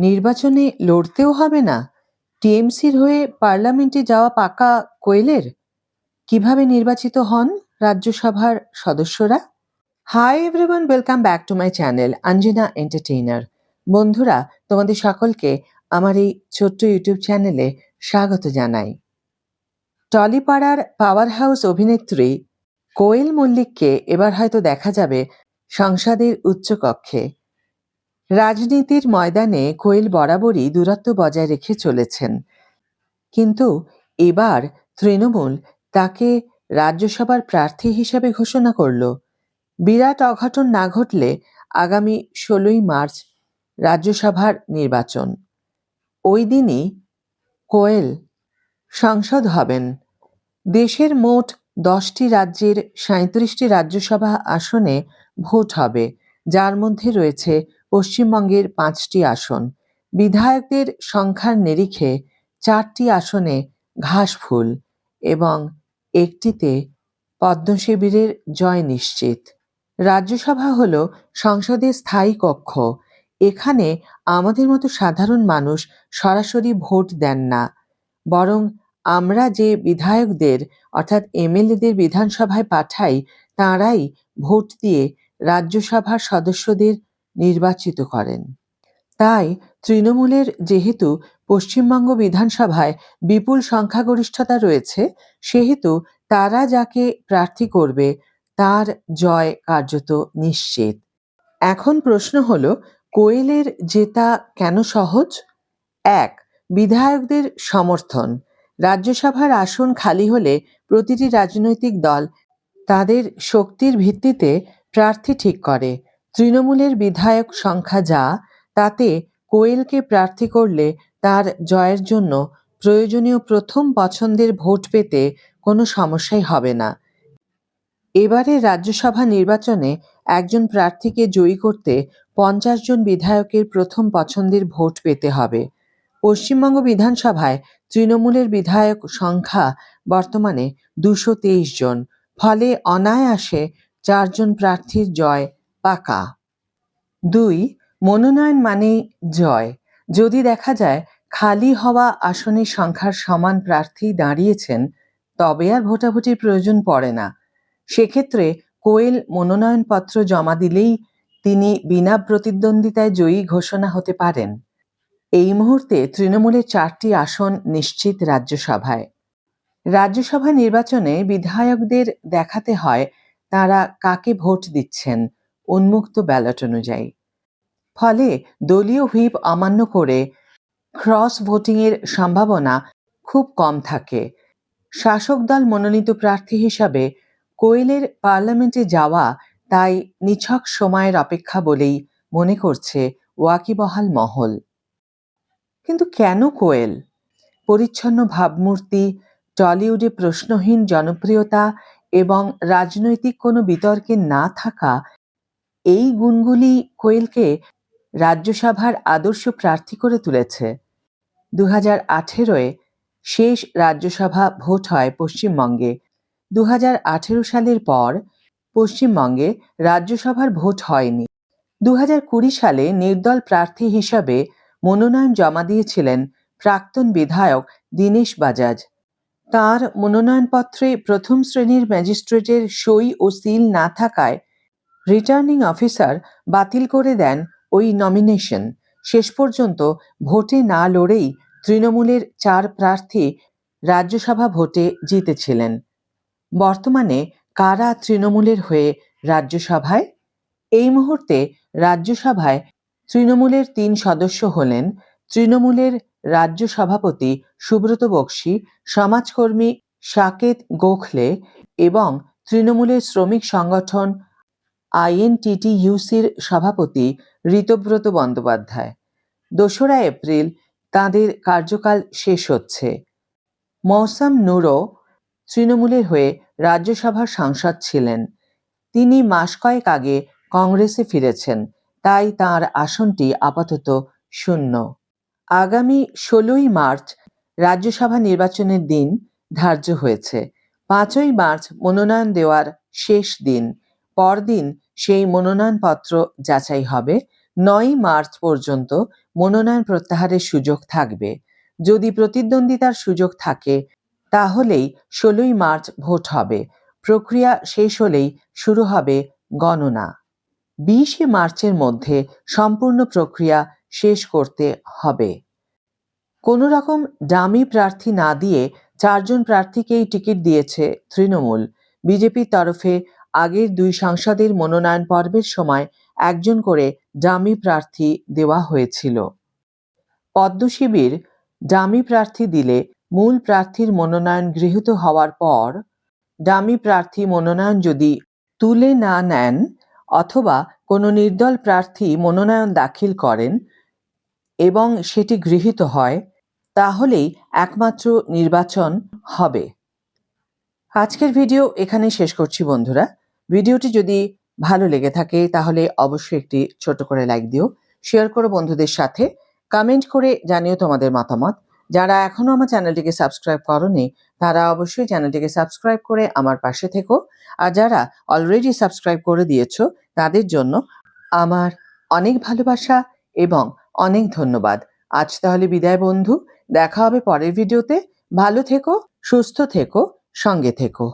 নির্বাচনে লড়তেও হবে না? টিএমসির হয়ে পার্লামেন্টে যাওয়া পাকা কোয়েলের কিভাবে নির্বাচিত হন রাজ্যসভার সদস্যরা? Hi everyone, welcome back to my channel Anjana entertainer. বন্ধুরা, তোমাদের সকলকে আমার এই ছোট্ট ইউটিউব চ্যানেলে স্বাগত জানাই। টলিপাড়ার পাওয়ার হাউস অভিনেত্রী কোয়েল মল্লিককে এবার হয়তো দেখা যাবে সংসদের উচ্চকক্ষে। রাজনীতির ময়দানে কোয়েল বরাবরই দূরত্ব বজায় রেখে চলেছেন, কিন্তু এবার তৃণমূল তাকে রাজ্যসভার প্রার্থী হিসেবে ঘোষণা করল। বিরাট অঘটন না ঘটলে আগামী 16ই মার্চ রাজ্যসভার নির্বাচন। ওই দিনই কোয়েল সাংসদ হবেন। দেশের মোট 10টি রাজ্যের 37টি রাজ্যসভা আসনে ভোট হবে, যার মধ্যে রয়েছে পশ্চিমবঙ্গের 5টি আসন। বিধায়কদের সংখ্যার নিরিখে 4টি আসনে ঘাসফুল এবং একটিতে পদ্মশিবিরের জয় নিশ্চিত। রাজ্যসভা হল সংসদের স্থায়ী কক্ষ। এখানে আমাদের মতো সাধারণ মানুষ সরাসরি ভোট দেন না, বরং আমরা যে বিধায়কদের অর্থাৎ এমএলএদের বিধানসভায় পাঠাই, তাঁরাই ভোট দিয়ে রাজ্যসভার সদস্যদের নির্বাচিত করেন। তাই তৃণমূলের যেহেতু পশ্চিমবঙ্গ বিধানসভায় বিপুল সংখ্যাগরিষ্ঠতা রয়েছে, সেহেতু তারা যাকে প্রার্থী করবে তার জয় কার্যত নিশ্চিত। এখন প্রশ্ন হলো, কোয়েলের জেতা কেন সহজ? 1. বিধায়কদের সমর্থন। রাজ্যসভার আসন খালি হলে প্রতিটি রাজনৈতিক দল তাদের শক্তির ভিত্তিতে প্রার্থী ঠিক করে। তৃণমূলের বিধায়ক সংখ্যা যা, তাতে কোয়েলকে প্রার্থী করলে তার জয়ের জন্য প্রয়োজনীয় প্রথম পছন্দের ভোট পেতে কোনো সমস্যাই হবে না। এবারে রাজ্যসভা নির্বাচনে একজন প্রার্থীকে জয়ী করতে 50 জন বিধায়কের প্রথম পছন্দের ভোট পেতে হবে। পশ্চিমবঙ্গ বিধানসভায় তৃণমূলের বিধায়ক সংখ্যা বর্তমানে 223 জন, ফলে অনায়াসে 4 জন প্রার্থীর জয় পাকা। 2. মনোনয়ন মানেই জয়। যদি দেখা যায় খালি হওয়া আসনের সংখ্যার সমান প্রার্থী দাঁড়িয়েছেন, তবে আর ভোটাভুটির প্রয়োজন পড়ে না। সেক্ষেত্রে কোয়েল মনোনয়নপত্র জমা দিলেই তিনি বিনা প্রতিদ্বন্দ্বিতায় জয়ী ঘোষণা হতে পারেন। এই মুহূর্তে তৃণমূলের 4টি আসন নিশ্চিত রাজ্যসভায়। রাজ্যসভা নির্বাচনে বিধায়কদের দেখাতে হয় তারা কাকে ভোট দিচ্ছেন উন্মুক্ত ব্যালট অনুযায়ী। ফলে দলীয় হুইপ অমান্য করে ক্রস ভোটিংয়ের সম্ভাবনা খুব কম থাকে। শাসক দল মনোনীত প্রার্থী হিসাবে কোয়েলের পার্লামেন্টে যাওয়া তাই নিছক সময়ের অপেক্ষা বলেই মনে করছে ওয়াকিবহাল মহল। কিন্তু কেন কোয়েল? পরিচ্ছন্ন ভাবমূর্তি, টলিউডে প্রশ্নহীন জনপ্রিয়তা এবং রাজনৈতিক কোনো বিতর্কে না থাকা, এই গুণগুলি কোয়েলকে রাজ্যসভার আদর্শ প্রার্থী করে তুলেছে। 2018-এ শেষ রাজ্যসভা ভোট হয় পশ্চিমবঙ্গে। 2018 সালের পর পশ্চিমবঙ্গে রাজ্যসভার ভোট হয়নি। 2020 সালে নির্দল প্রার্থী হিসাবে মনোনয়ন জমা দিয়েছিলেন প্রাক্তন বিধায়ক দীনেশ বাজাজ। তাঁর মনোনয়নপত্রে প্রথম শ্রেণীর ম্যাজিস্ট্রেটের সই ও সিল না থাকায় রিটার্নিং অফিসার বাতিল করে দেন ওই নমিনেশন। শেষ পর্যন্ত ভোটে না লড়েই তৃণমূলের 4 প্রার্থী রাজ্যসভা ভোটে জিতেছিলেন। বর্তমানে কারা তৃণমূলের হয়ে রাজ্যসভায়? এই মুহূর্তে রাজ্যসভায় তৃণমূলের 3 সদস্য হলেন তৃণমূলের রাজ্য সভাপতি সুব্রত বক্সী, সমাজকর্মী সাকেত গোখলে এবং তৃণমূলের শ্রমিক সংগঠন আইএনটিটিইউসির সভাপতি ঋতব্রত বন্দ্যোপাধ্যায়। 2রা এপ্রিল তাঁদের কার্যকাল শেষ হচ্ছে। মৌসাম নূরও তৃণমূলের হয়ে রাজ্যসভার সাংসদ ছিলেন। তিনি মাস কয়েক আগে কংগ্রেসে ফিরেছেন, তাই তাঁর আসনটি আপাতত শূন্য। আগামী 16ই মার্চ রাজ্যসভা নির্বাচনের দিন ধার্য হয়েছে। 5ই মার্চ মনোনয়ন দেওয়ার শেষ দিন। পরদিন সেই মনোনয়নপত্র যাচাই হবে। 9ই মার্চ পর্যন্ত মনোনয়ন প্রত্যাহারের সুযোগ থাকবে। যদি প্রতিদ্বন্দ্বিতার সুযোগ থাকে তাহলেই 16ই মার্চ ভোট হবে। প্রক্রিয়া শেষ হলেই শুরু হবে গণনা। 20শে মার্চের মধ্যে সম্পূর্ণ প্রক্রিয়া শেষ করতে হবে। কোনো রকম ডামি প্রার্থী না দিয়ে 4 জন প্রার্থীকেই টিকিট দিয়েছে তৃণমূল। বিজেপির তরফে আগের 2 সাংসদের মনোনয়ন পর্বের সময় 1 জন করে ডামি প্রার্থী দেওয়া হয়েছিল। পদ্ম শিবির ডামি প্রার্থী দিলে মূল প্রার্থীর মনোনয়ন গৃহীত হওয়ার পর ডামি প্রার্থী মনোনয়ন যদি তুলে না নেন অথবা কোনো নির্দল প্রার্থী মনোনয়ন দাখিল করেন এবং সেটি গৃহীত হয় তাহলেই একমাত্র নির্বাচন হবে। আজকের ভিডিও এখানে শেষ করছি বন্ধুরা। ভিডিওটি যদি ভালো লেগে থাকে তাহলে অবশ্যই একটি ছোট করে লাইক দিও, শেয়ার করো বন্ধুদের সাথে, কমেন্ট করে জানিও তোমাদের মতামত। যারা এখনো আমার চ্যানেলটিকে সাবস্ক্রাইব করোনি তারা অবশ্যই চ্যানেলটিকে সাবস্ক্রাইব করে আমার পাশে থেকো, আর যারা অলরেডি সাবস্ক্রাইব করে দিয়েছো তাদের জন্য আমার অনেক ভালোবাসা এবং অনেক ধন্যবাদ। আজ তাহলে বিদায় বন্ধু, দেখা হবে পরের ভিডিওতে। ভালো থেকো, সুস্থ থেকো, সঙ্গে থেকো।